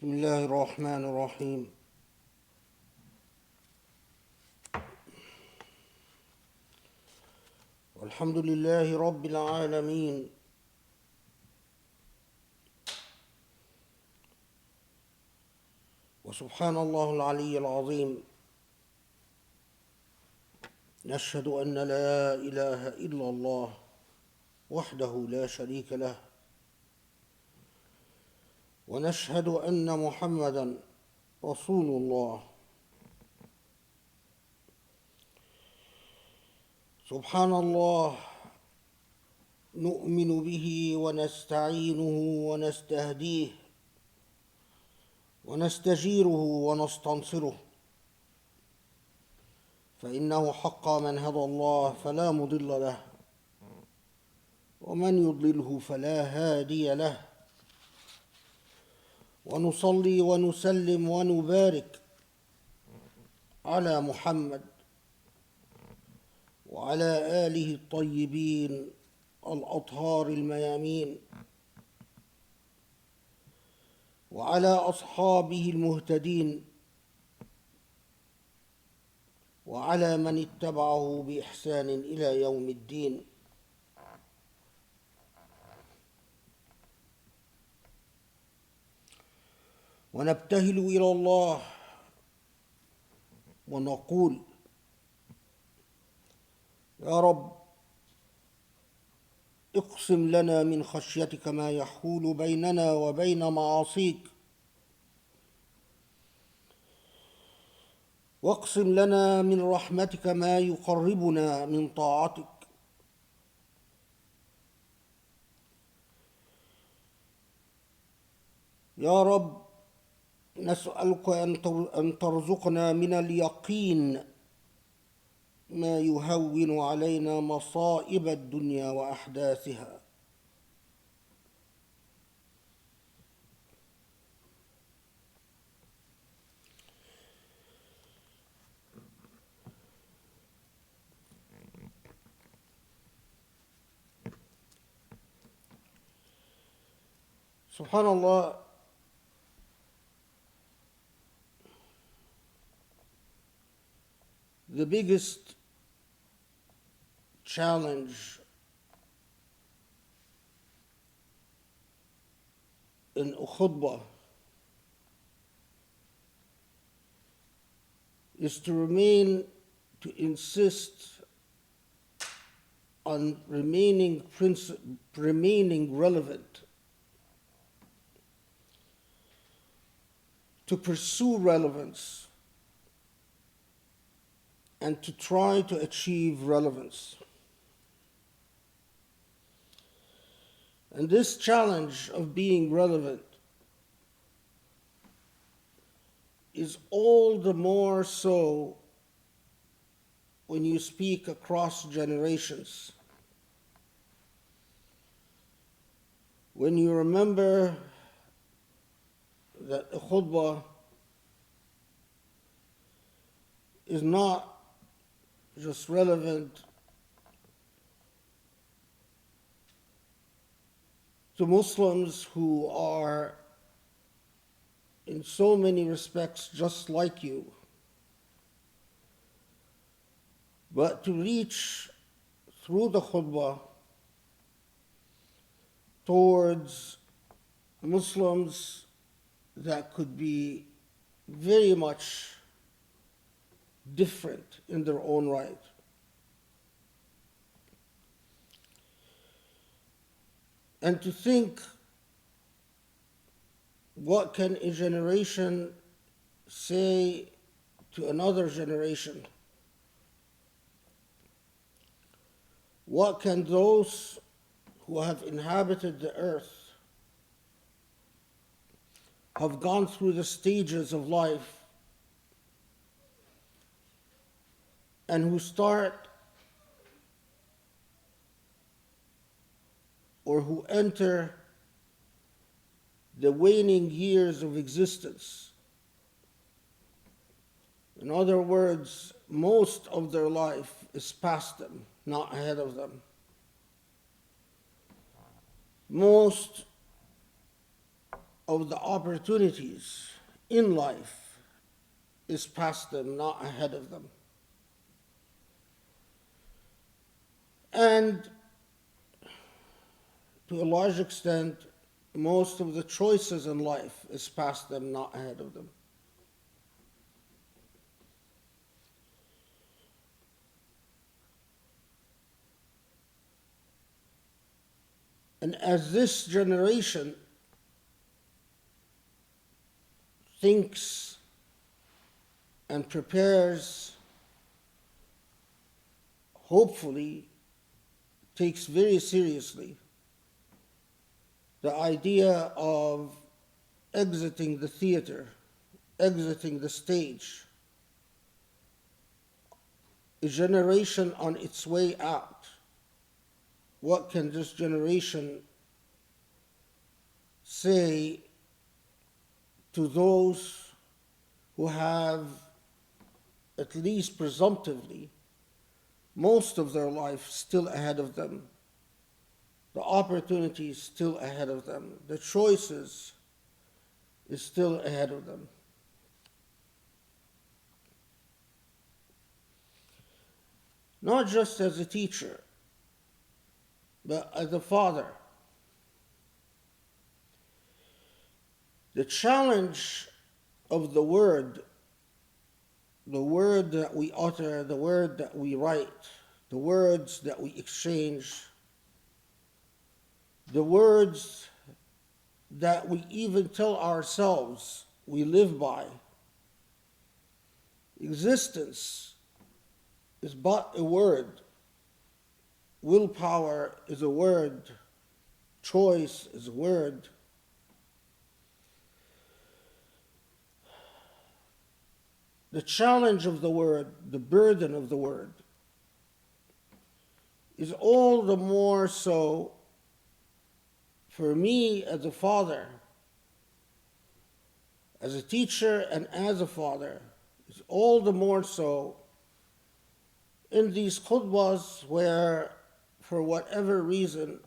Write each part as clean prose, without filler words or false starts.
بسم الله الرحمن الرحيم. والحمد لله رب العالمين، وسبحان الله العلي العظيم. نشهد أن لا إله إلا الله وحده لا شريك له، ونشهد أن محمدًا رسول الله. سبحان الله، نؤمن به ونستعينه ونستهديه ونستجيره ونستنصره، فإنه حقا من هدى الله فلا مضل له، ومن يضلله فلا هادي له. ونصلي ونسلم ونبارك على محمد وعلى آله الطيبين الأطهار الميامين، وعلى أصحابه المهتدين، وعلى من اتبعه بإحسان إلى يوم الدين. ونبتهل إلى الله ونقول: يا رب، اقسم لنا من خشيتك ما يحول بيننا وبين معاصيك، واقسم لنا من رحمتك ما يقربنا من طاعتك. يا رب، نسألك أن ترزقنا من اليقين ما يهون علينا مصائب الدنيا وأحداثها. Subhanallah, the biggest challenge in Khutbah is to insist on remaining relevant, to pursue relevance, and to try to achieve relevance. And this challenge of being relevant is all the more so when you speak across generations. When you remember that the khutbah is not just relevant to Muslims who are in so many respects just like you, but to reach through the khutbah towards Muslims that could be very much different in their own right. And to think, what can a generation say to another generation? What can those who have inhabited the earth, have gone through the stages of life, and who start or who enter the waning years of existence? In other words, most of their life is past them, not ahead of them. Most of the opportunities in life is past them, not ahead of them. And to a large extent, most of the choices in life is past them, not ahead of them. And as this generation thinks and prepares, hopefully takes very seriously the idea of exiting the theater, exiting the stage, a generation on its way out. What can this generation say to those who have, at least presumptively, most of their life still ahead of them, the opportunities still ahead of them, the choices is still ahead of them? Not just as a teacher, but as a father. The challenge of the word that we utter, the word that we write, the words that we exchange, the words that we even tell ourselves we live by. Existence is but a word. Willpower is a word. Choice is a word. The challenge of the word, the burden of the word, is all the more so for me as a father, as a teacher and as a father, is all the more so in these khutbahs where, for whatever reason,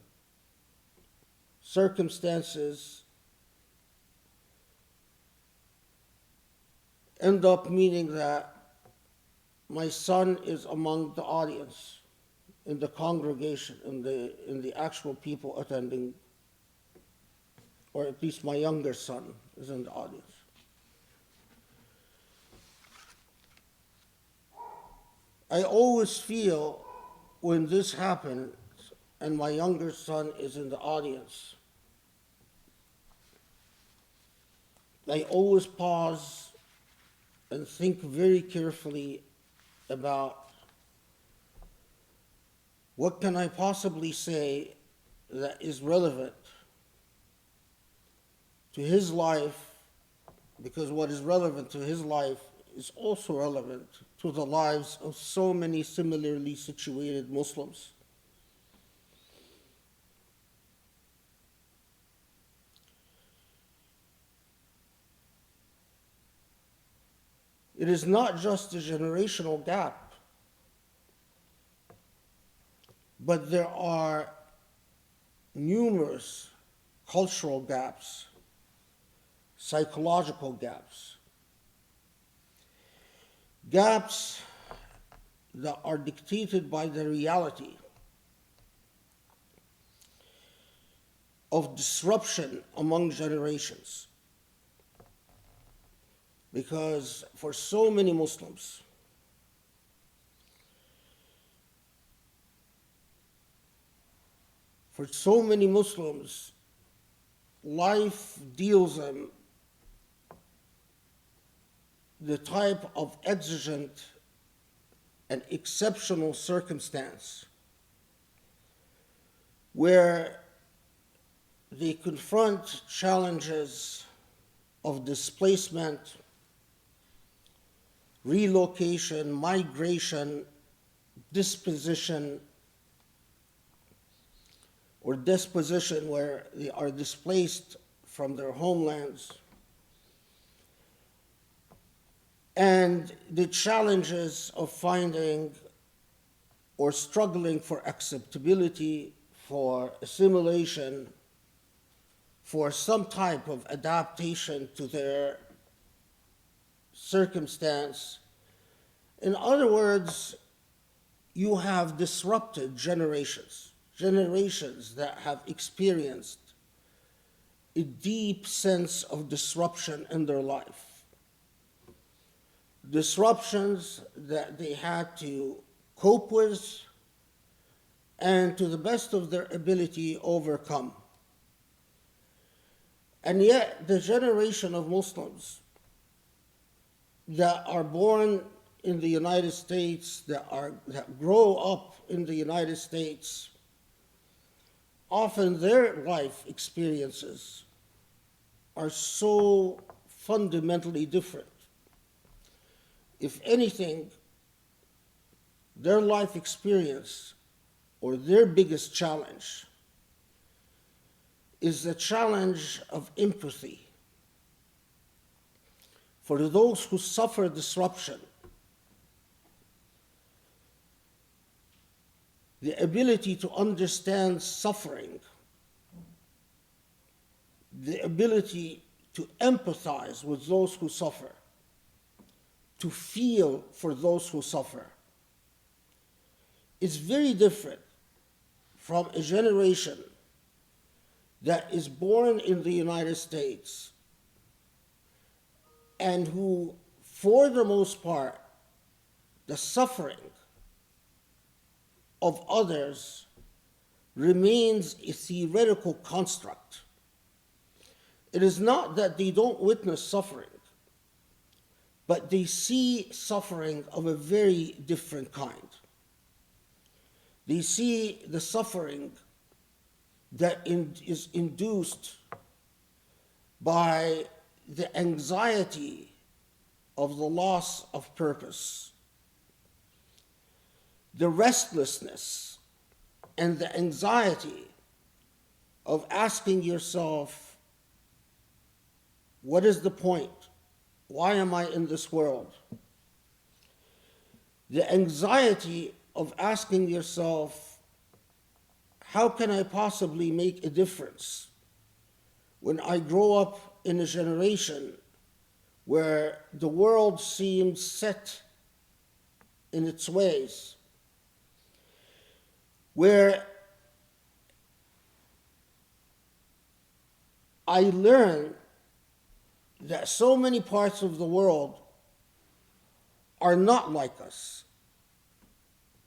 circumstances end up meaning that my son is among the audience, in the congregation, in the actual people attending, or at least my younger son is in the audience. I always feel when this happens and my younger son is in the audience, I always pause and think very carefully about what can I possibly say that is relevant to his life, because what is relevant to his life is also relevant to the lives of so many similarly situated Muslims. It is not just a generational gap, but there are numerous cultural gaps, psychological gaps, gaps that are dictated by the reality of disruption among generations. Because for so many Muslims, life deals them the type of exigent and exceptional circumstance where they confront challenges of displacement, relocation, migration, disposition, or disposition where they are displaced from their homelands, and the challenges of finding or struggling for acceptability, for assimilation, for some type of adaptation to their circumstance. In other words, you have disrupted generations that have experienced a deep sense of disruption in their life. Disruptions that they had to cope with and to the best of their ability overcome. And yet the generation of Muslims that are born in the United States, that grow up in the United States, often their life experiences are so fundamentally different. If anything, their life experience or their biggest challenge is the challenge of empathy. For those who suffer disruption, the ability to understand suffering, the ability to empathize with those who suffer, to feel for those who suffer, is very different from a generation that is born in the United States and who, for the most part, the suffering of others remains a theoretical construct. It is not that they don't witness suffering, but they see suffering of a very different kind. They see the suffering that is induced by the anxiety of the loss of purpose, the restlessness and the anxiety of asking yourself, what is the point? Why am I in this world? The anxiety of asking yourself, how can I possibly make a difference when I grow up in a generation where the world seems set in its ways, where I learn that so many parts of the world are not like us.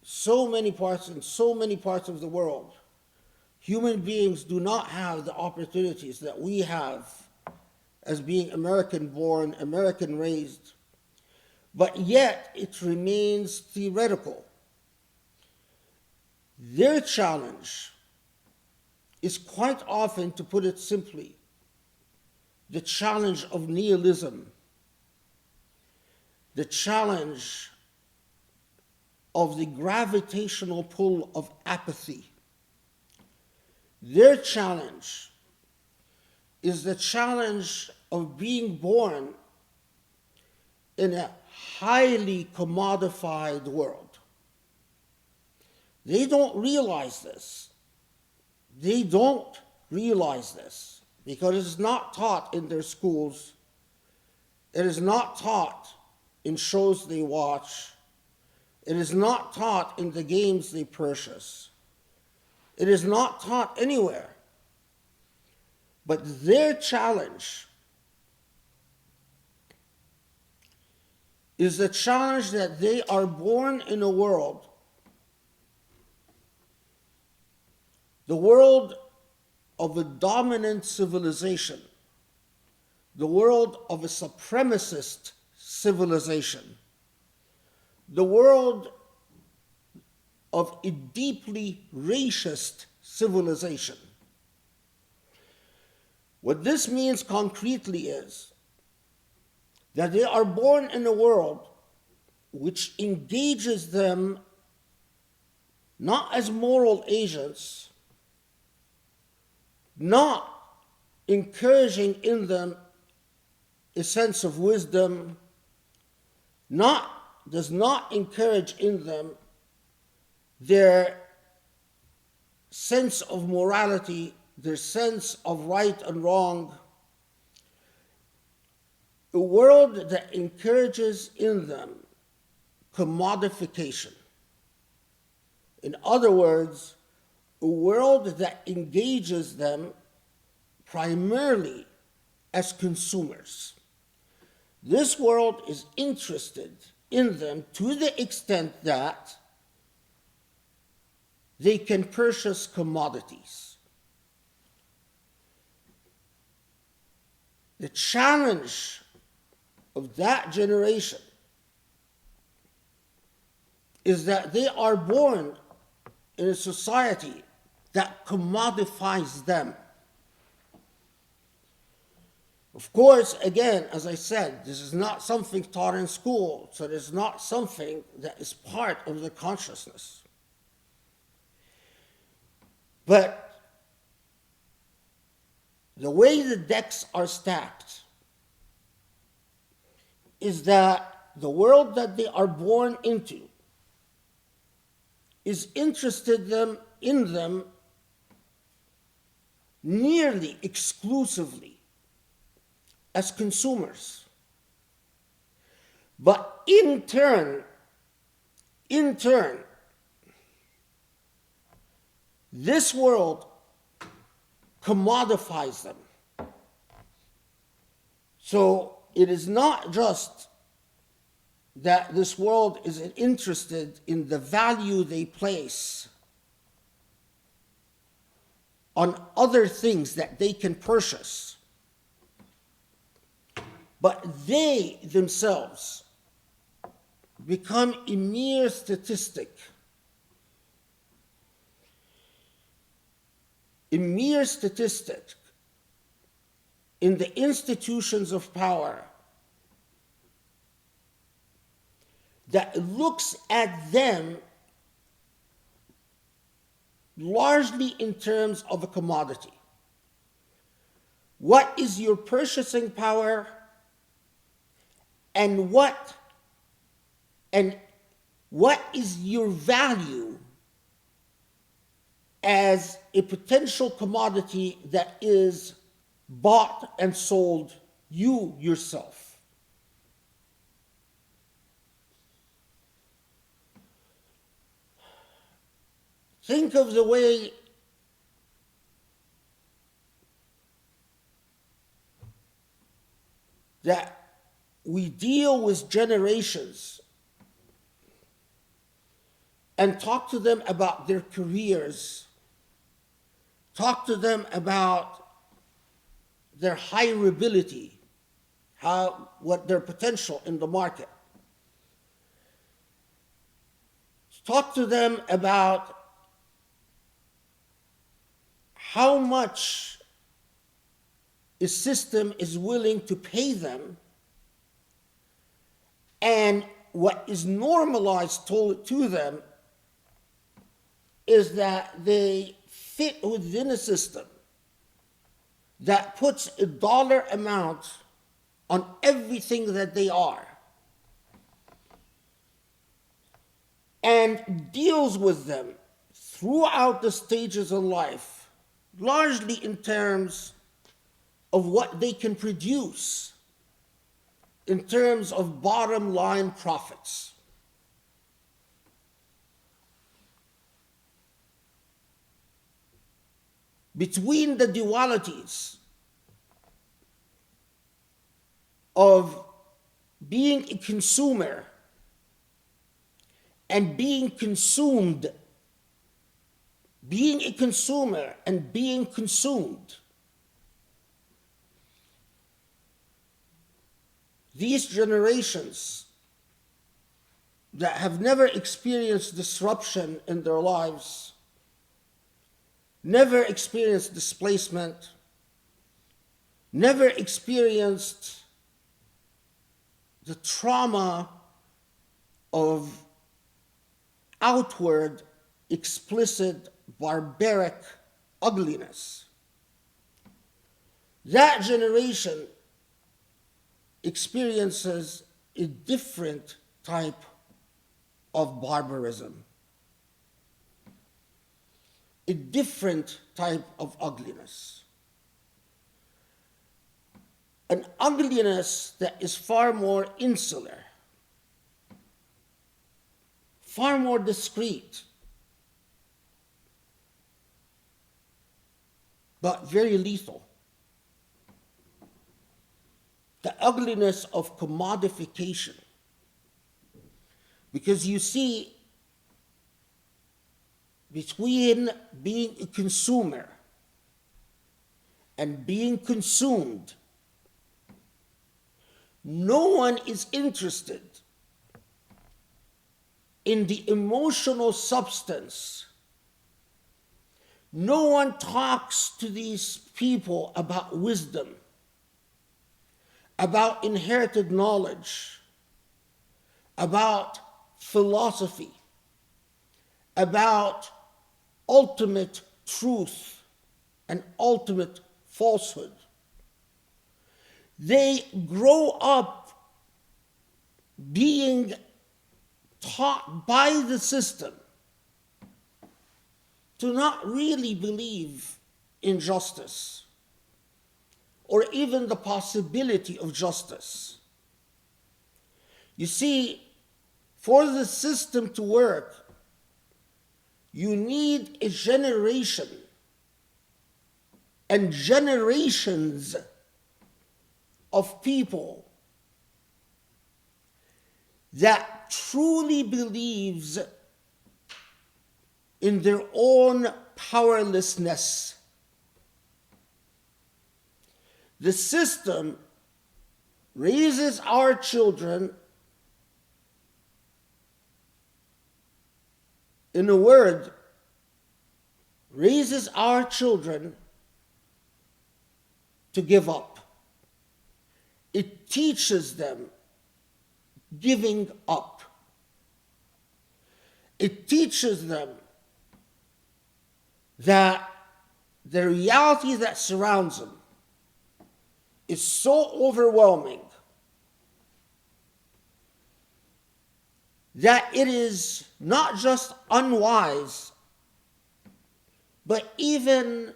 So many parts of the world, human beings do not have the opportunities that we have as being American born, American raised, but yet it remains theoretical. Their challenge is quite often, to put it simply, the challenge of nihilism, the challenge of the gravitational pull of apathy. Their challenge is the challenge of being born in a highly commodified world. They don't realize this. They don't realize this because it is not taught in their schools. It is not taught in shows they watch. It is not taught in the games they purchase. It is not taught anywhere. But their challenge is the challenge that they are born in a world, the world of a dominant civilization, the world of a supremacist civilization, the world of a deeply racist civilization. What this means concretely is that they are born in a world which engages them not as moral agents, not encouraging in them a sense of wisdom, does not encourage in them their sense of morality their sense of right and wrong, a world that encourages in them commodification. In other words, a world that engages them primarily as consumers. This world is interested in them to the extent that they can purchase commodities. The challenge of that generation is that they are born in a society that commodifies them. Of course, again, as I said, this is not something taught in school, so it is not something that is part of the consciousness. But the way the decks are stacked is that the world that they are born into is interested in them nearly exclusively as consumers. But in turn, this world commodifies them. So it is not just that this world is interested in the value they place on other things that they can purchase, but they themselves become a mere statistic, in the institutions of power that looks at them largely in terms of a commodity. What is your purchasing power, and what is your value as a potential commodity that is bought and sold you yourself? Think of the way that we deal with generations and talk to them about their careers, talk to them about their hireability, what their potential in the market. Talk to them about how much a system is willing to pay them, and what is normalized to them is that they fit within a system that puts a dollar amount on everything that they are and deals with them throughout the stages of life largely in terms of what they can produce, in terms of bottom line profits. Between the dualities of being a consumer and being consumed, being a consumer and being consumed, these generations that have never experienced disruption in their lives, never experienced displacement, never experienced the trauma of outward, explicit, barbaric ugliness. That generation experiences a different type of barbarism. a different type of ugliness. An ugliness that is far more insular, far more discreet, but very lethal. The ugliness of commodification. Because you see, between being a consumer and being consumed, no one is interested in the emotional substance. No one talks to these people about wisdom, about inherited knowledge, about philosophy, about ultimate truth and ultimate falsehood. They grow up being taught by the system to not really believe in justice or even the possibility of justice. You see, for the system to work, you need a generation and generations of people that truly believes in their own powerlessness. The system raises our children, in a word, raises our children to give up. It teaches them giving up. It teaches them that the reality that surrounds them is so overwhelming that it is not just unwise, but even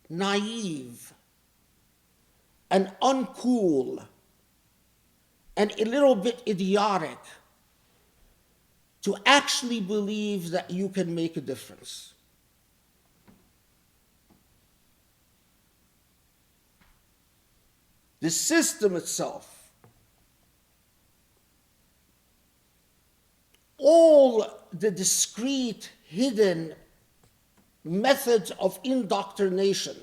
naive and uncool and a little bit idiotic to actually believe that you can make a difference. The system itself, all the discrete, hidden methods of indoctrination,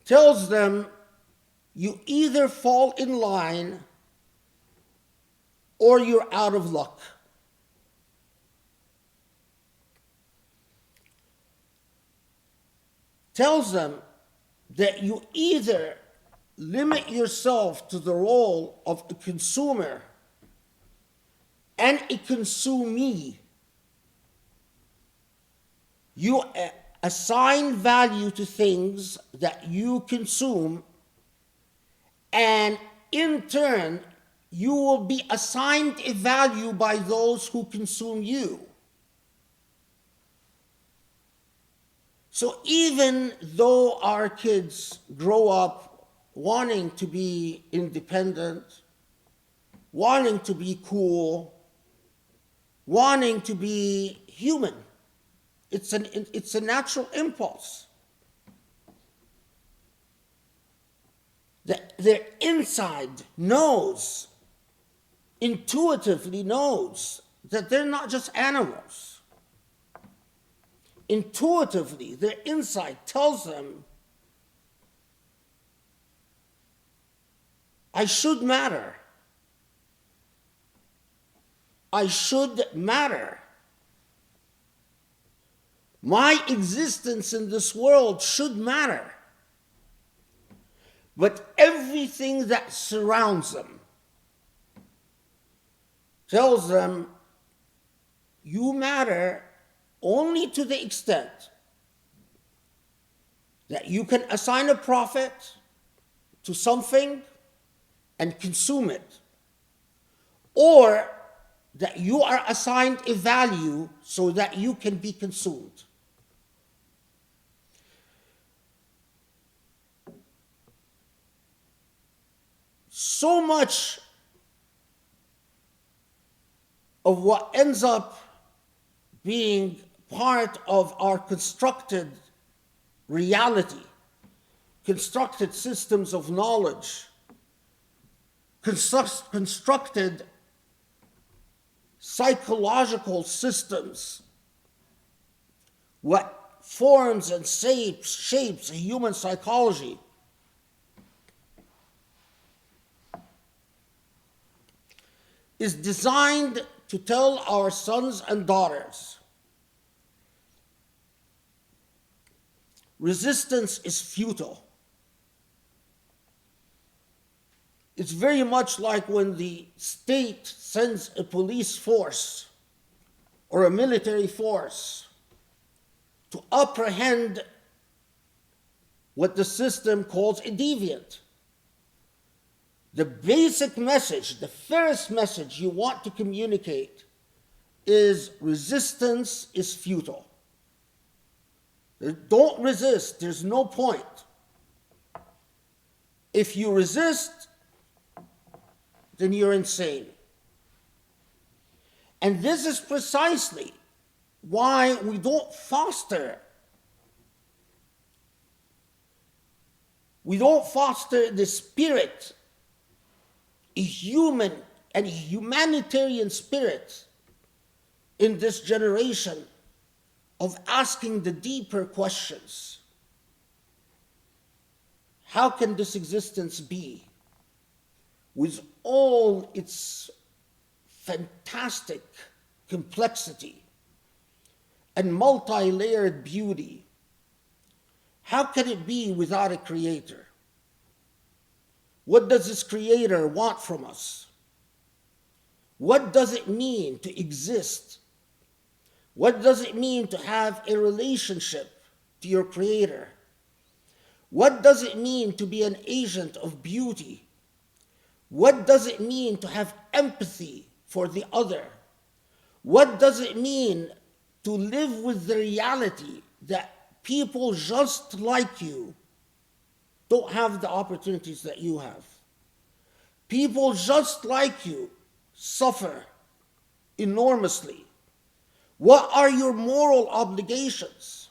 tells them you either fall in line or you're out of luck. Tells them that you either limit yourself to the role of a consumer and a consumee. You assign value to things that you consume, and in turn, you will be assigned a value by those who consume you. So even though our kids grow up wanting to be independent, wanting to be cool, wanting to be human, it's a natural impulse. Their inside knows, intuitively knows, that they're not just animals. Intuitively, their inside tells them, I should matter. I should matter. My existence in this world should matter. But everything that surrounds them tells them you matter only to the extent that you can assign a profit to something and consume it, or that you are assigned a value so that you can be consumed. So much of what ends up being part of our constructed reality, constructed systems of knowledge, constructed psychological systems, what forms and shapes human psychology, is designed to tell our sons and daughters resistance is futile. It's very much like when the state sends a police force or a military force to apprehend what the system calls a deviant. The basic message, the first message you want to communicate is resistance is futile. Don't resist, there's no point. If you resist, then you're insane. And this is precisely why we don't foster the spirit, a human and humanitarian spirit in this generation of asking the deeper questions. How can this existence be, with all its fantastic complexity and multi-layered beauty? How can it be without a creator? What does this creator want from us? What does it mean to exist? What does it mean to have a relationship to your creator? What does it mean to be an agent of beauty? What does it mean to have empathy for the other? What does it mean to live with the reality that people just like you don't have the opportunities that you have? People just like you suffer enormously. What are your moral obligations?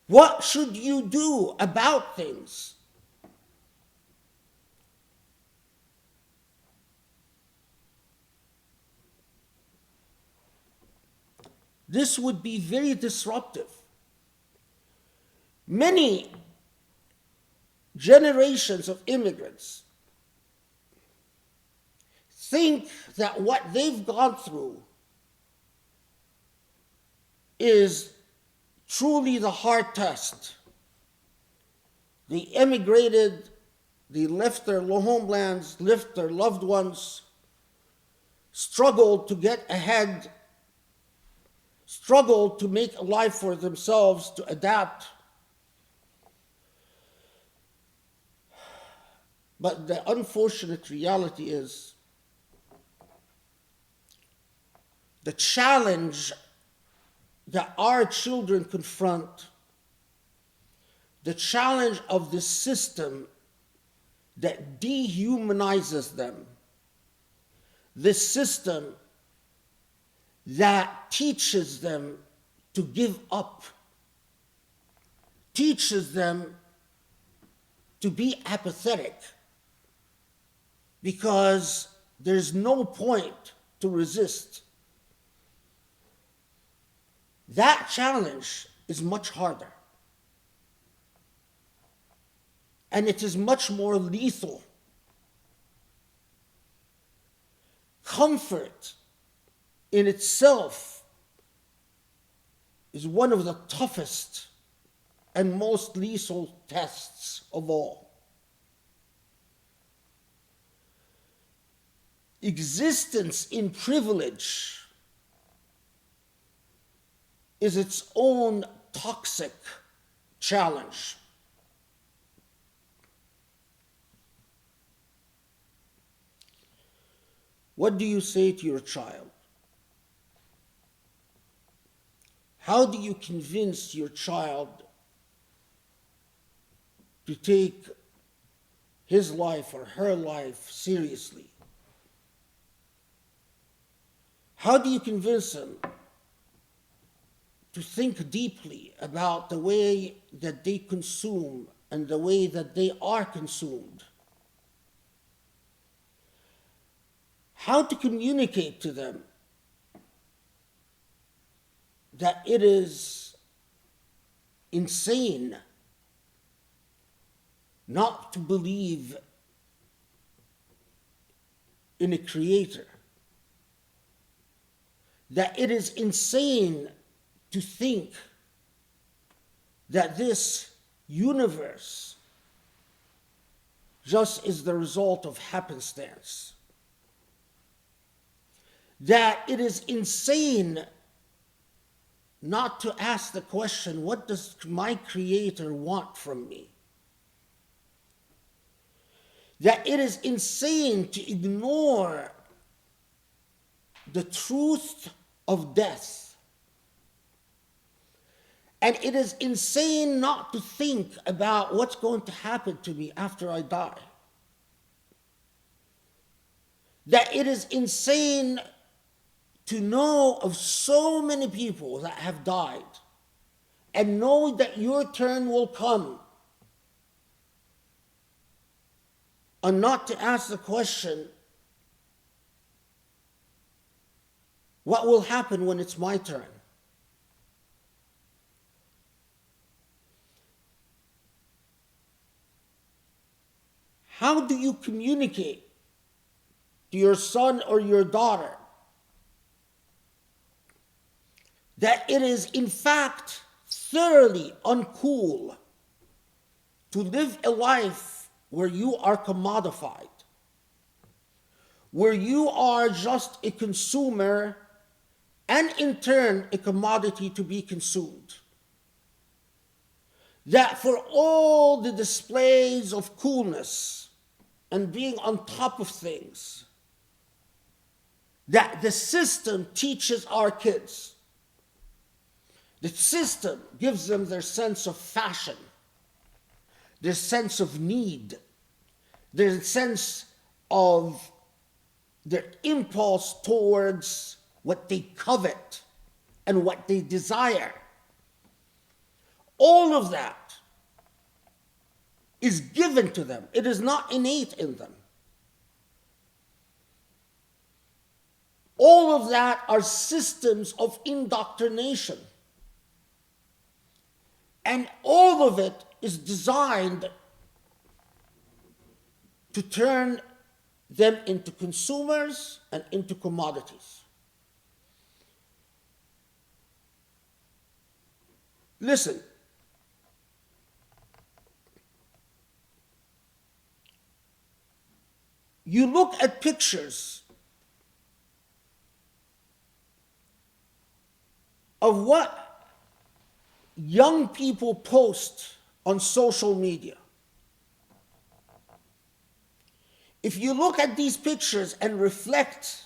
What should you do about things? This would be very disruptive. Many generations of immigrants think that what they've gone through is truly the hard test. They emigrated, they left their homelands, left their loved ones, struggled to get ahead, struggled to make a life for themselves, to adapt. But the unfortunate reality is the challenge that our children confront, the challenge of this system that dehumanizes them, this system that teaches them to give up, teaches them to be apathetic, because there's no point to resist. That challenge is much harder. And it is much more lethal. Comfort in itself is one of the toughest and most lethal tests of all. Existence in privilege is its own toxic challenge. What do you say to your child? How do you convince your child to take his life or her life seriously? How do you convince him to think deeply about the way that they consume and the way that they are consumed? How to communicate to them that it is insane not to believe in a creator, that it is insane to think that this universe just is the result of happenstance, that it is insane not to ask the question, what does my creator want from me? That it is insane to ignore the truth of death. And it is insane not to think about what's going to happen to me after I die. That it is insane to know of so many people that have died and know that your turn will come, and not to ask the question, what will happen when it's my turn? How do you communicate to your son or your daughter that it is in fact thoroughly uncool to live a life where you are commodified, where you are just a consumer and in turn a commodity to be consumed? That for all the displays of coolness and being on top of things that the system teaches our kids, the system gives them their sense of fashion, their sense of need, their sense of their impulse towards what they covet and what they desire. All of that is given to them. It is not innate in them. All of that are systems of indoctrination. And all of it is designed to turn them into consumers and into commodities. Listen, you look at pictures of what young people post on social media. If you look at these pictures and reflect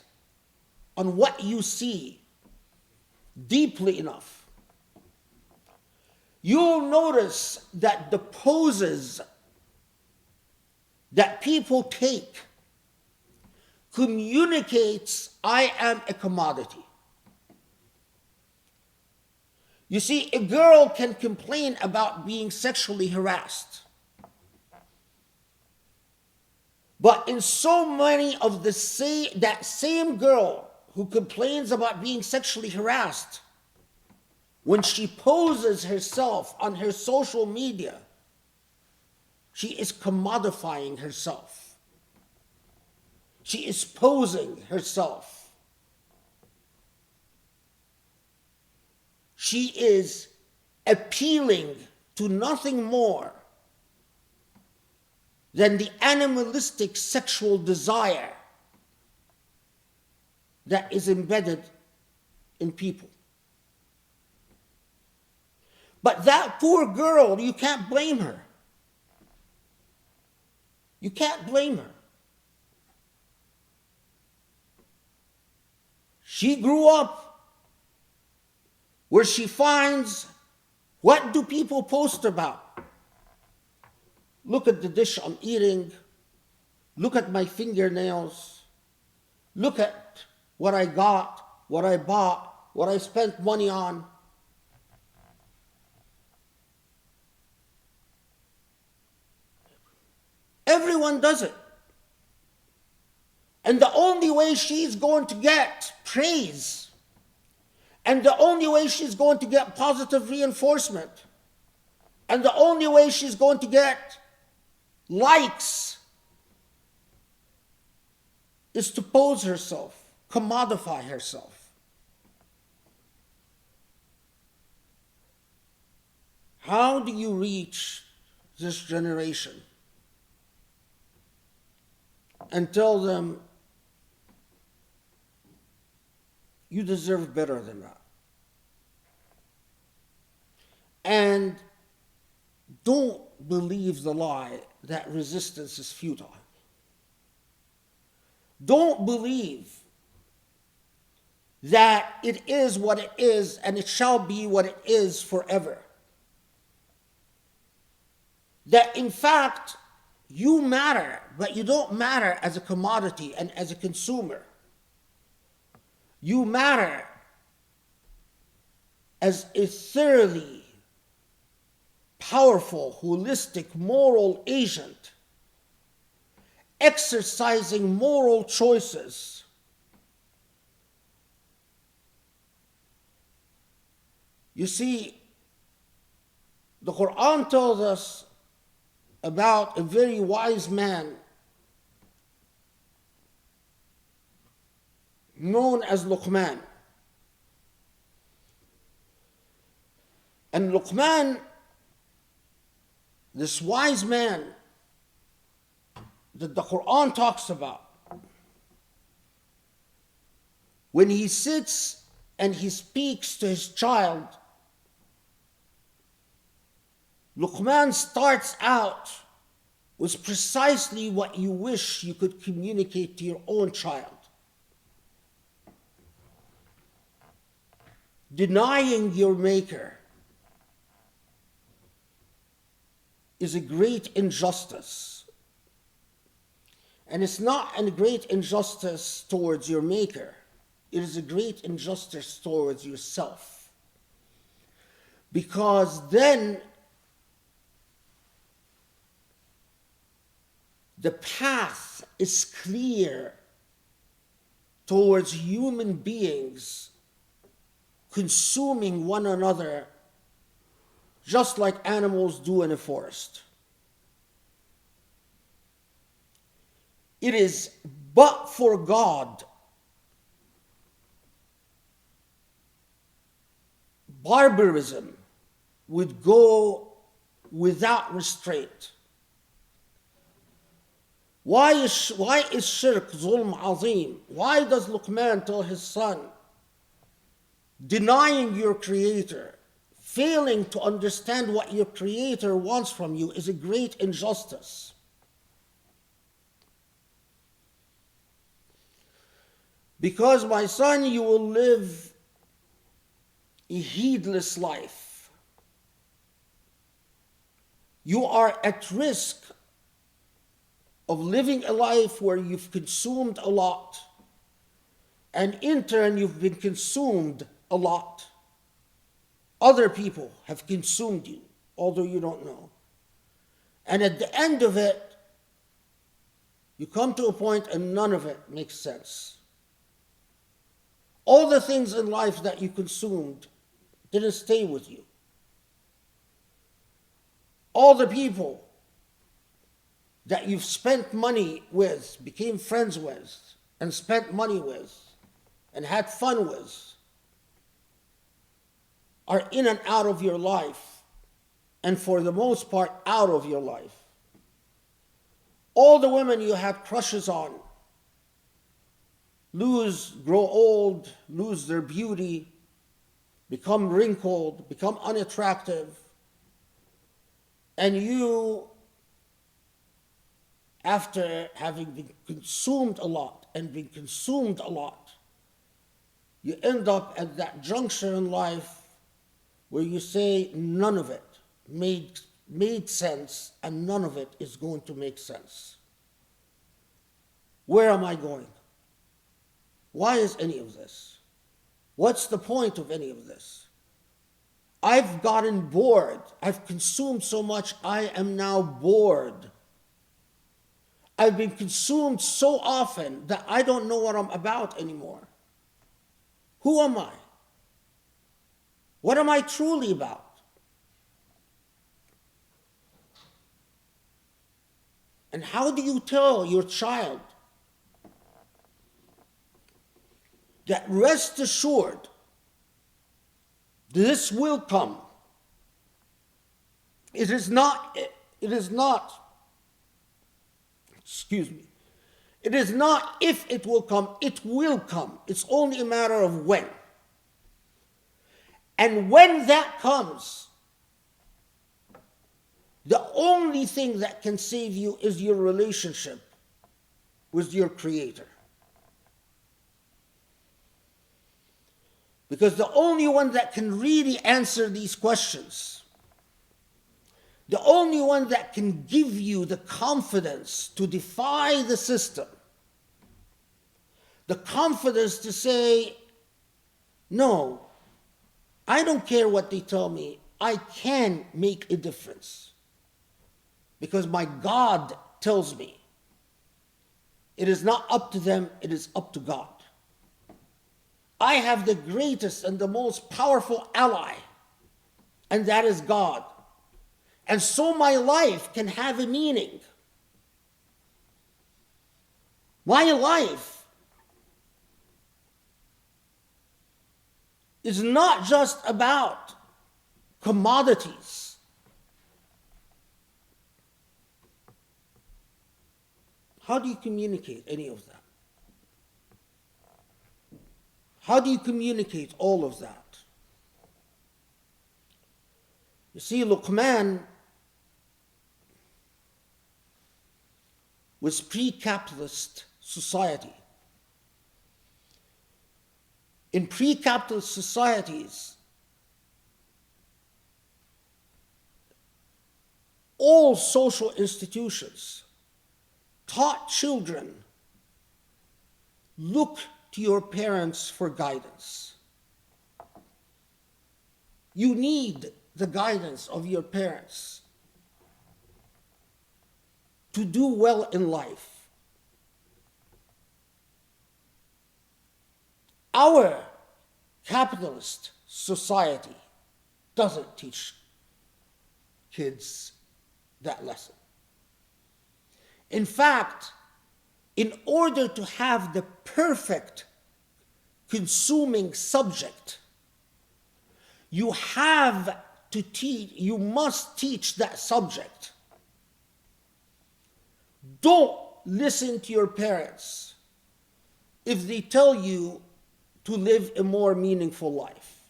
on what you see deeply enough, you'll notice that the poses that people take communicates, I am a commodity. You see, a girl can complain about being sexually harassed. But in so many of that same girl who complains about being sexually harassed, when she poses herself on her social media, she is commodifying herself. She is posing herself. She is appealing to nothing more than the animalistic sexual desire that is embedded in people. But that poor girl, you can't blame her. You can't blame her. She grew up where she finds, what do people post about? Look at the dish I'm eating. Look at my fingernails. Look at what I got, what I bought, what I spent money on. Everyone does it. And the only way she's going to get praise, and the only way she's going to get positive reinforcement, and the only way she's going to get likes is to pose herself, commodify herself. How do you reach this generation and tell them you deserve better than that? And don't believe the lie that resistance is futile. Don't believe that it is what it is and it shall be what it is forever. That in fact, you matter, but you don't matter as a commodity and as a consumer. You matter as a thoroughly powerful, holistic, moral agent, exercising moral choices. You see, the Quran tells us about a very wise man known as Luqman. And Luqman, this wise man that the Quran talks about, when he sits and he speaks to his child, Luqman starts out with precisely what you wish you could communicate to your own child. Denying your maker is a great injustice. And it's not a great injustice towards your maker. It is a great injustice towards yourself. Because then the path is clear towards human beings consuming one another just like animals do in a forest. It is but for God, barbarism would go without restraint. Why is shirk zulm azim? Why does Luqman tell his son, denying your creator, failing to understand what your creator wants from you is a great injustice? Because, my son, you will live a heedless life. You are at risk of living a life where you've consumed a lot, and in turn you've been consumed a lot. Other people have consumed you, although you don't know. And at the end of it, you come to a point and none of it makes sense. All the things in life that you consumed didn't stay with you. All the people that you've spent money with, became friends with, and spent money with, and had fun with, are in and out of your life, and for the most part, out of your life. All the women you had crushes on grow old, lose their beauty, become wrinkled, become unattractive, and you, after having been consumed a lot and been consumed a lot, you end up at that juncture in life where you say none of it made sense and none of it is going to make sense. Where am I going? Why is any of this? What's the point of any of this? I've gotten bored. I've consumed so much, I am now bored. I've been consumed so often that I don't know what I'm about anymore. Who am I? What am I truly about? And how do you tell your child that rest assured this will come? It is not, excuse me, it is not if it will come, it will come. It's only a matter of when. And when that comes, the only thing that can save you is your relationship with your Creator. Because the only one that can really answer these questions, the only one that can give you the confidence to defy the system, the confidence to say, no, I don't care what they tell me, I can make a difference. Because my God tells me it is not up to them, it is up to God. I have the greatest and the most powerful ally, and that is God. And so my life can have a meaning. My life is not just about commodities. How do you communicate any of that? How do you communicate all of that? You see, Luqman was pre-capitalist society. In pre-capitalist societies, all social institutions taught children, look to your parents for guidance. You need the guidance of your parents to do well in life. Our capitalist society doesn't teach kids that lesson. In fact, in order to have the perfect consuming subject, you must teach that subject. Don't listen to your parents if they tell you to live a more meaningful life.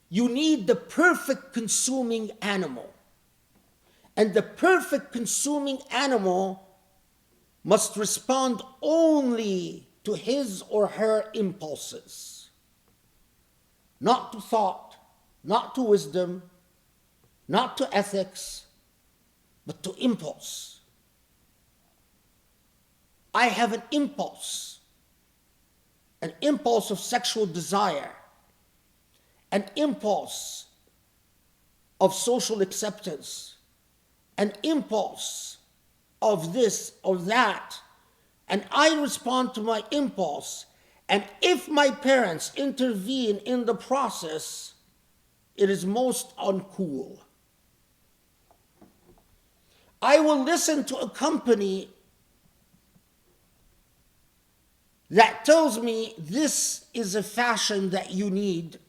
You need the perfect consuming animal. And the perfect consuming animal must respond only to his or her impulses. Not to thought, not to wisdom, not to ethics, but to impulse. I have an impulse of sexual desire, an impulse of social acceptance, an impulse of this or that, and I respond to my impulse. And if my parents intervene in the process, it is most uncool. I will listen to a company that tells me this is a fashion that you need,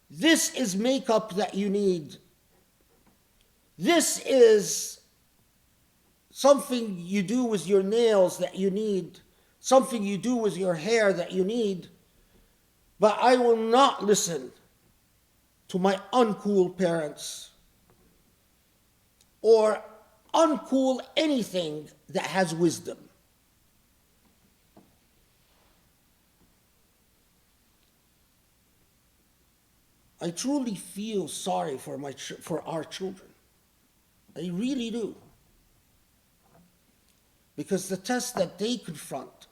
this is makeup that you need, this is something you do with your nails that you need, something you do with your hair that you need, but I will not listen to my uncool parents or uncool anything that has wisdom. I truly feel sorry for for our children. I really do. Because the test that they confront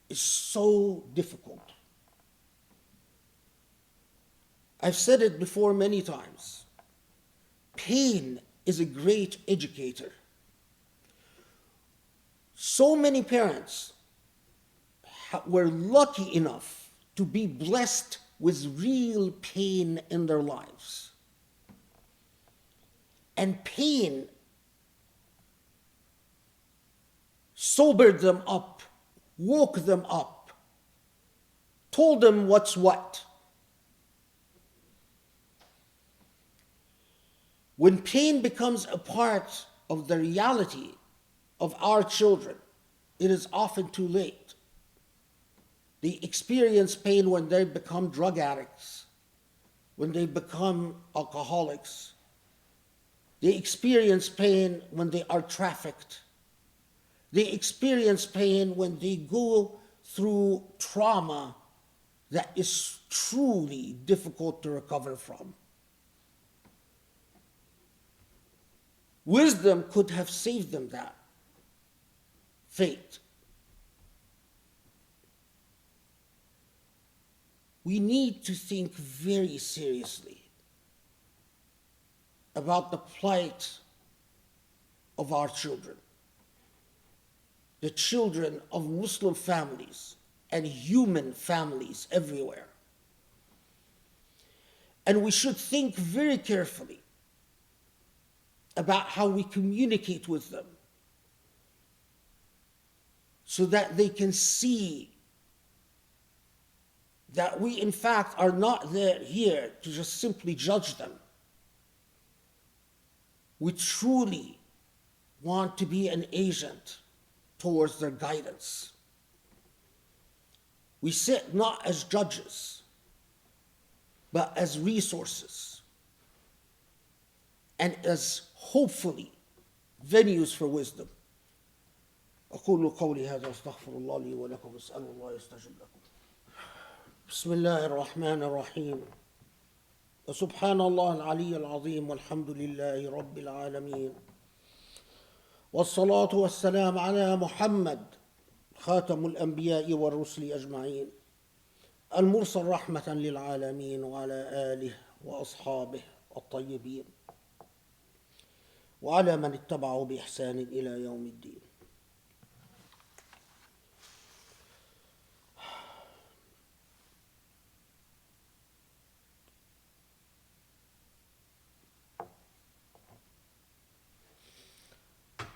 is so difficult. I've said it before many times. Pain is a great educator. So many parents were lucky enough to be blessed with real pain in their lives. And pain sobered them up, woke them up, told them what's what. When pain becomes a part of the reality of our children, it is often too late. They experience pain when they become drug addicts, when they become alcoholics. They experience pain when they are trafficked. They experience pain when they go through trauma that is truly difficult to recover from. Wisdom could have saved them that fate. We need to think very seriously about the plight of our children, the children of Muslim families and human families everywhere. And we should think very carefully about how we communicate with them so that they can see that we, in fact, are not here to just simply judge them. We truly want to be an agent towards their guidance. We sit not as judges, but as resources and as, hopefully, venues for wisdom. أقول قولي هذا أستغفر الله لي ولكم أسأل الله يستجب لكم. بسم الله الرحمن الرحيم. وسبحان الله العلي العظيم والحمد لله رب العالمين. والصلاة والسلام على محمد خاتم الأنبياء والرسل أجمعين المرسل رحمة للعالمين وعلى آله وأصحابه الطيبين وعلى من اتبعوا بإحسان إلى يوم الدين.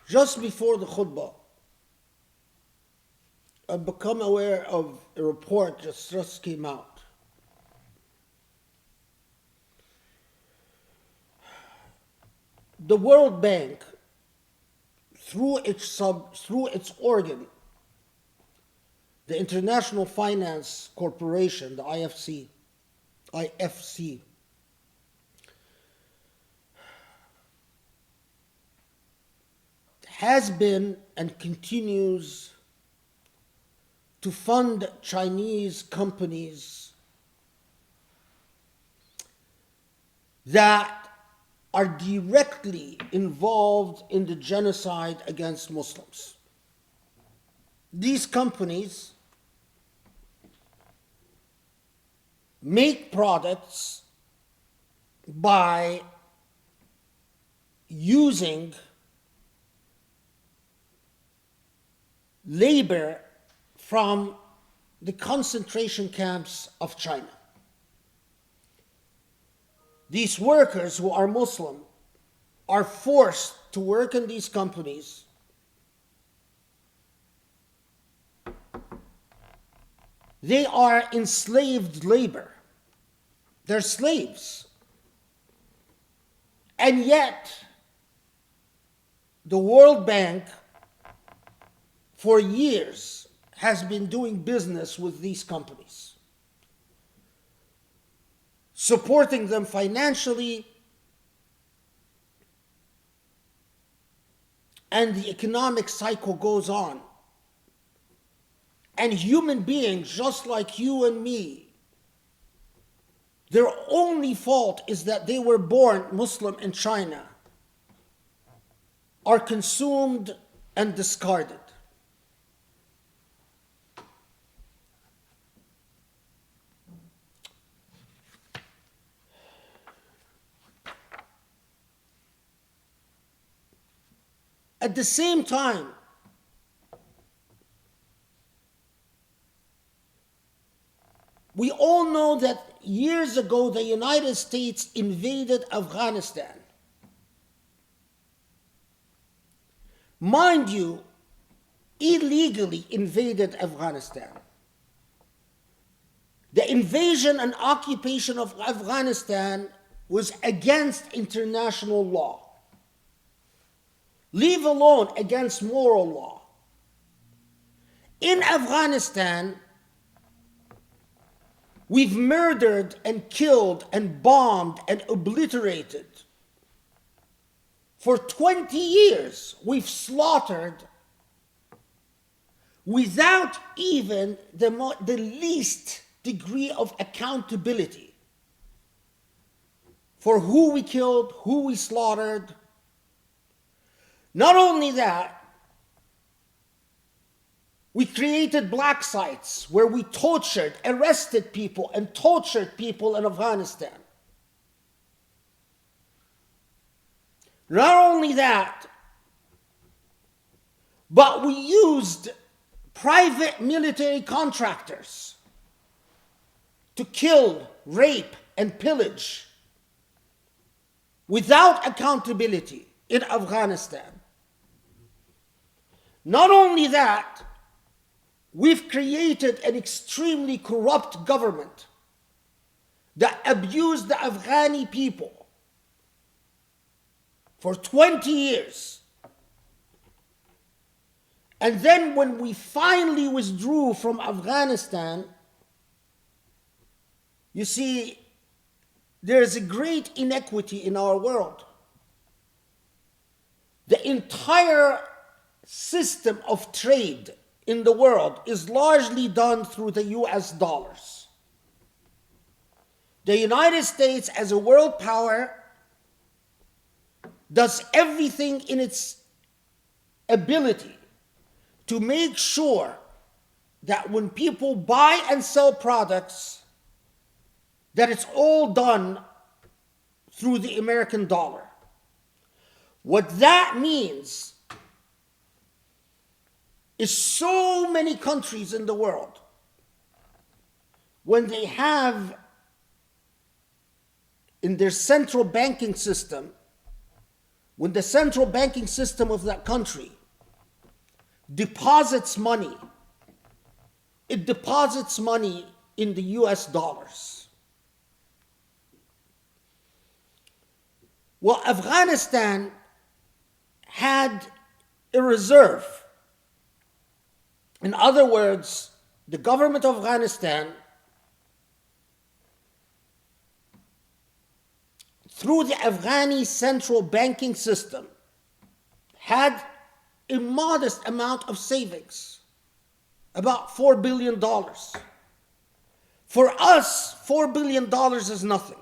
Just before the khutbah, I've become aware of a report that just came out. The World Bank, through its organ, the International Finance Corporation, the IFC, has been and continues to fund Chinese companies that are directly involved in the genocide against Muslims. These companies make products by using labor from the concentration camps of China. These workers who are Muslim are forced to work in these companies They are enslaved labor. They're slaves. And yet, the World Bank, for years, has been doing business with these companies, supporting them financially, and the economic cycle goes on. And human beings, just like you and me, Their only fault is that they were born Muslim in China, are consumed and discarded. At the same time, we all know that years ago the United States invaded Afghanistan. Mind you, illegally invaded Afghanistan. The invasion and occupation of Afghanistan was against international law, leave alone against moral law. In Afghanistan, we've murdered and killed and bombed and obliterated. For 20 years, we've slaughtered without even the least degree of accountability for who we killed, who we slaughtered. Not only that, we created black sites where we tortured, arrested people, and tortured people in Afghanistan. Not only that, but we used private military contractors to kill, rape, and pillage without accountability in Afghanistan. Not only that, we've created an extremely corrupt government that abused the Afghani people for 20 years. And then when we finally withdrew from Afghanistan, you see, there's a great inequity in our world. The entire system of trade in the world is largely done through the US dollars. The United States, as a world power, does everything in its ability to make sure that when people buy and sell products, that it's all done through the American dollar. What that means is so many countries in the world, when they have in their central banking system, when the central banking system of that country deposits money, it deposits money in the US dollars. Well, Afghanistan had a reserve. In other words, the government of Afghanistan, through the Afghani central banking system, had a modest amount of savings, about $4 billion. For us, $4 billion is nothing.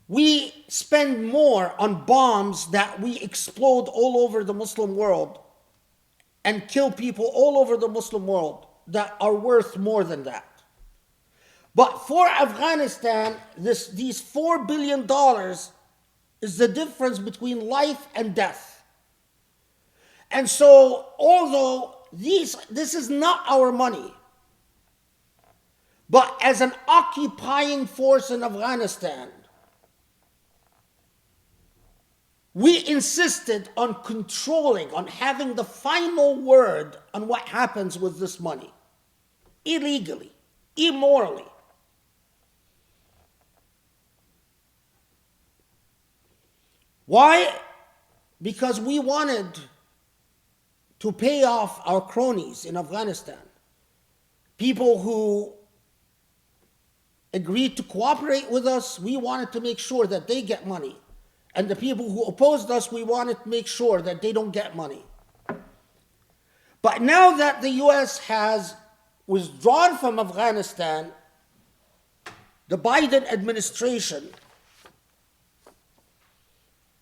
We spend more on bombs that we explode all over the Muslim world and kill people all over the Muslim world that are worth more than that. But for Afghanistan, these $4 billion is the difference between life and death. And so, although this is not our money, but as an occupying force in Afghanistan, we insisted on controlling, on having the final word on what happens with this money. Illegally, immorally. Why? Because we wanted to pay off our cronies in Afghanistan. People who agreed to cooperate with us, we wanted to make sure that they get money. And the people who opposed us, we wanted to make sure that they don't get money. But now that the US has withdrawn from Afghanistan, The Biden administration,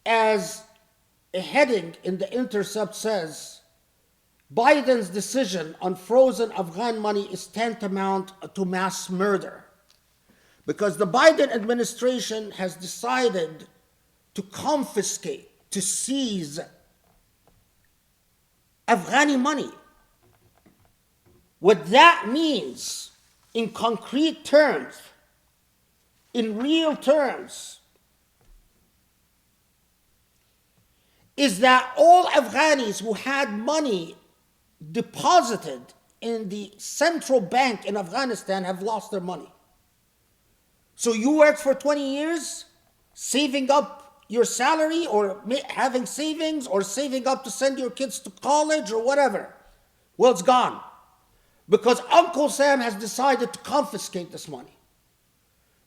as a heading in The Intercept says, Biden's decision on frozen Afghan money is tantamount to mass murder, because the Biden administration has decided to confiscate, to seize Afghani money. What that means in concrete terms, in real terms, is that all Afghanis who had money deposited in the central bank in Afghanistan have lost their money. So you worked for 20 years, saving up your salary or having savings or saving up to send your kids to college or whatever. Well, it's gone. Because Uncle Sam has decided to confiscate this money.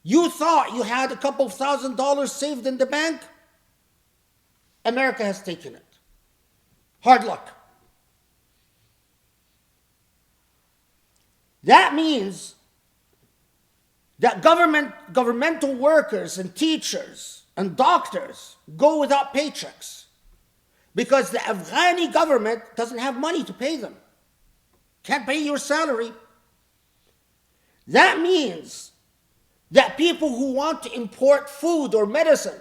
You thought you had a couple $1,000 saved in the bank? America has taken it. Hard luck. That means that governmental workers and teachers and doctors go without paychecks because the Afghani government doesn't have money to pay them. Can't pay your salary. That means that people who want to import food or medicine,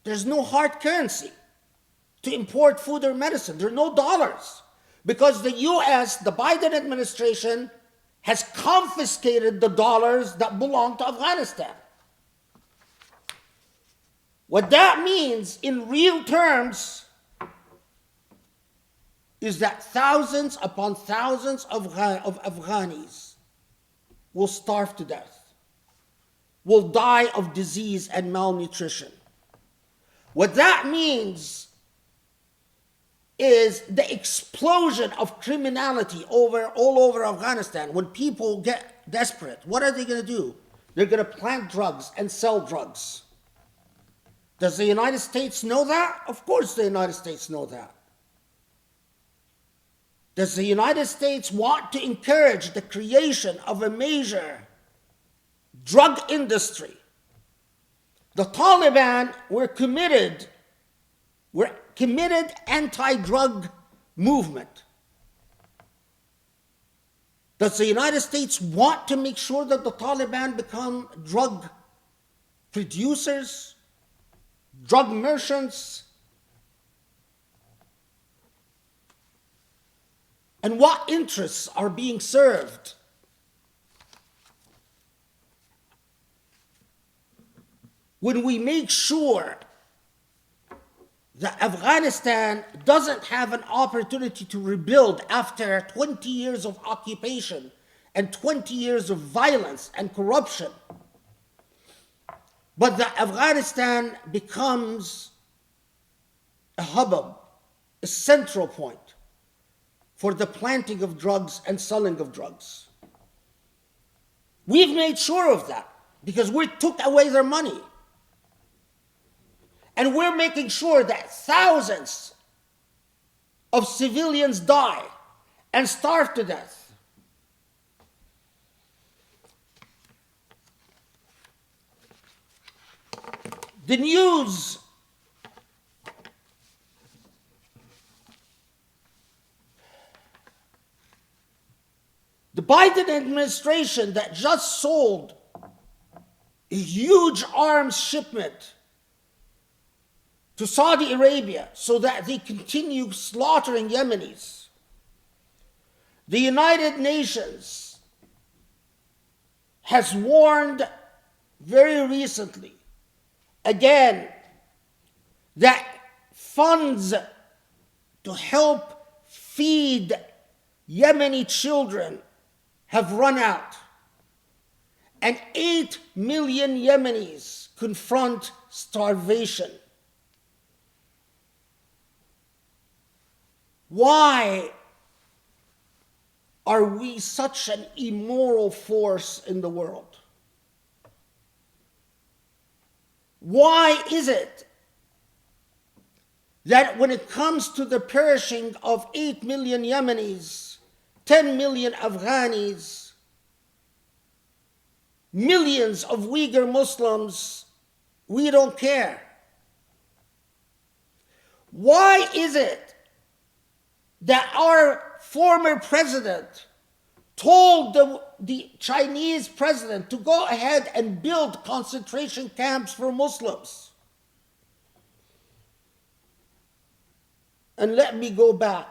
there's no hard currency to import food or medicine. There are no dollars because the US, the Biden administration, has confiscated the dollars that belong to Afghanistan. What that means in real terms is that thousands upon thousands of Afghanis will starve to death, will die of disease and malnutrition. What that means is the explosion of criminality all over Afghanistan. When people get desperate, what are they going to do? They're going to plant drugs and sell drugs. Does the United States know that? Of course the United States know that. Does the United States want to encourage the creation of a major drug industry? The Taliban were committed anti-drug movement. Does the United States want to make sure that the Taliban become drug producers, drug merchants? And what interests are being served? When we make sure that Afghanistan doesn't have an opportunity to rebuild after 20 years of occupation and 20 years of violence and corruption, but that Afghanistan becomes a hubbub, a central point for the planting of drugs and selling of drugs. We've made sure of that because we took away their money. And we're making sure that thousands of civilians die and starve to death. The news the Biden administration that just sold a huge arms shipment to Saudi Arabia so that they continue slaughtering Yemenis. The United Nations has warned very recently, again, that funds to help feed Yemeni children have run out. And 8 million Yemenis confront starvation. Why are we such an immoral force in the world? Why is it that when it comes to the perishing of 8 million Yemenis, 10 million Afghanis, millions of Uyghur Muslims, we don't care. Why is it that our former president told the Chinese president to go ahead and build concentration camps for Muslims? And let me go back.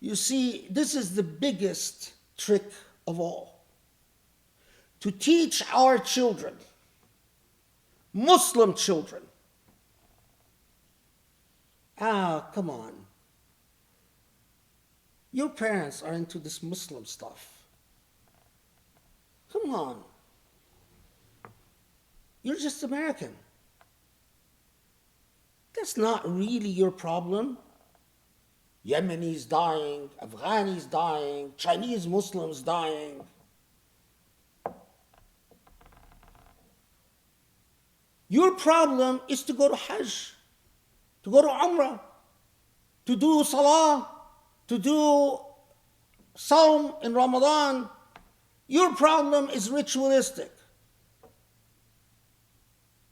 You see, this is the biggest trick of all. To teach our children, Muslim children, come on. Your parents are into this Muslim stuff. Come on. You're just American. That's not really your problem. Yemenis dying, Afghanis dying, Chinese Muslims dying. Your problem is to go to Hajj, to go to Umrah, to do Salah, to do Sawm in Ramadan. Your problem is ritualistic.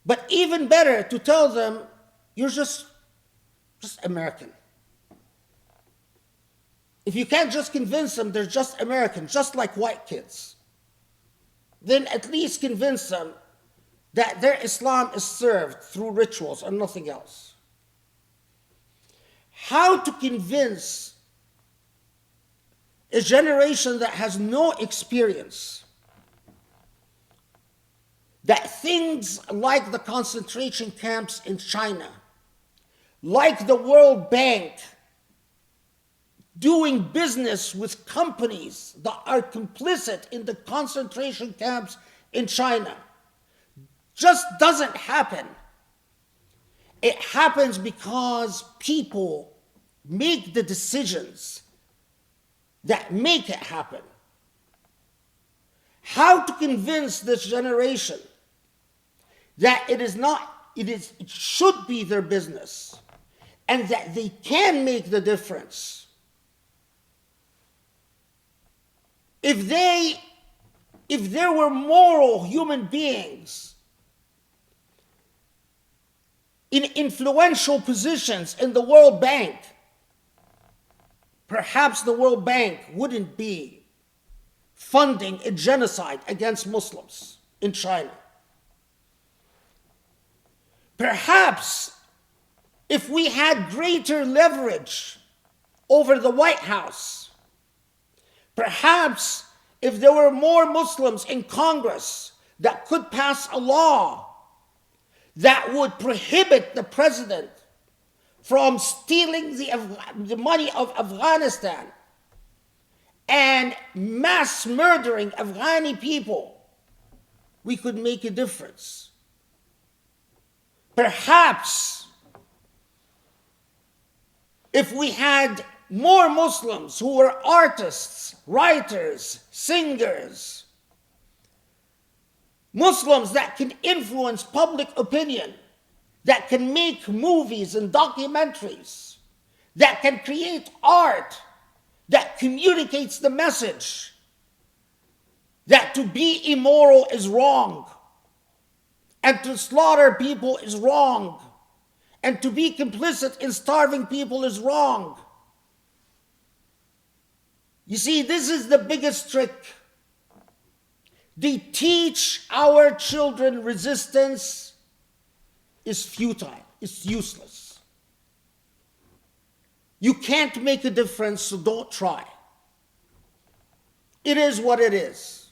But even better to tell them, you're just American. If you can't just convince them they're just American, just like white kids, then at least convince them that their Islam is served through rituals and nothing else. How to convince a generation that has no experience that things like the concentration camps in China, like the World Bank, doing business with companies that are complicit in the concentration camps in China, just doesn't happen. It happens because people make the decisions that make it happen. How to convince this generation that it should be their business and that they can make the difference. If there were moral human beings in influential positions in the World Bank, perhaps the World Bank wouldn't be funding a genocide against Muslims in China. Perhaps if we had greater leverage over the White House, perhaps if there were more Muslims in Congress that could pass a law that would prohibit the president from stealing the money of Afghanistan and mass murdering Afghani people, we could make a difference. Perhaps if we had more Muslims who were artists, writers, singers, Muslims that can influence public opinion, that can make movies and documentaries, that can create art that communicates the message that to be immoral is wrong, and to slaughter people is wrong, and to be complicit in starving people is wrong. You see, this is the biggest trick. They teach our children resistance is futile, it's useless. You can't make a difference, so don't try. It is what it is.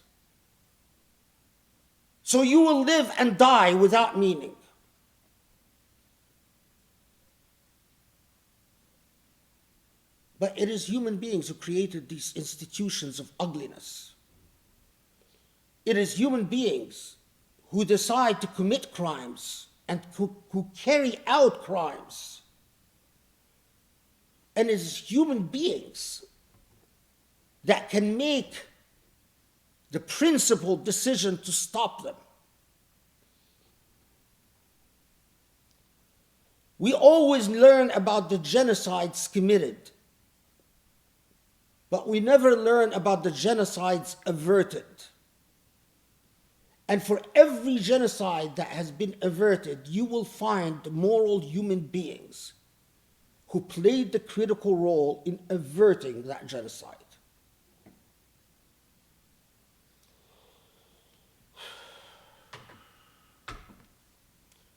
So you will live and die without meaning. But it is human beings who created these institutions of ugliness. It is human beings who decide to commit crimes and who carry out crimes. And it is human beings that can make the principled decision to stop them. We always learn about the genocides committed, but we never learn about the genocides averted. And for every genocide that has been averted, you will find moral human beings who played the critical role in averting that genocide.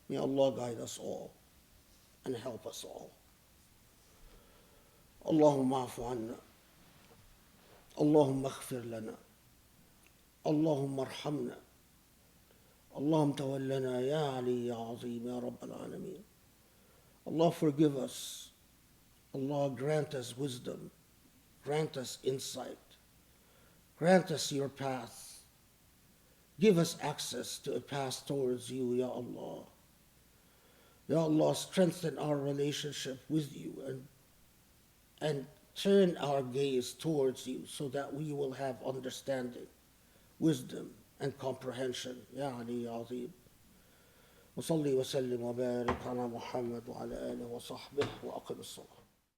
May Allah guide us all and help us all. Allahumma afu anna. Allahumma aghfir lana. Allahumma arhamna. Allahumma tawallana ya Ali ya Azim ya Rabbal Alameen. Allah forgive us. Allah grant us wisdom. Grant us insight. Grant us your path. Give us access to a path towards you, Ya Allah. Ya Allah, strengthen our relationship with you and turn our gaze towards you so that we will have understanding, wisdom, and comprehension. Ya Ali, Ya Azim. وصلي وسلم وبارك على محمد وعلى آله وصحبه وأقم الصلاة.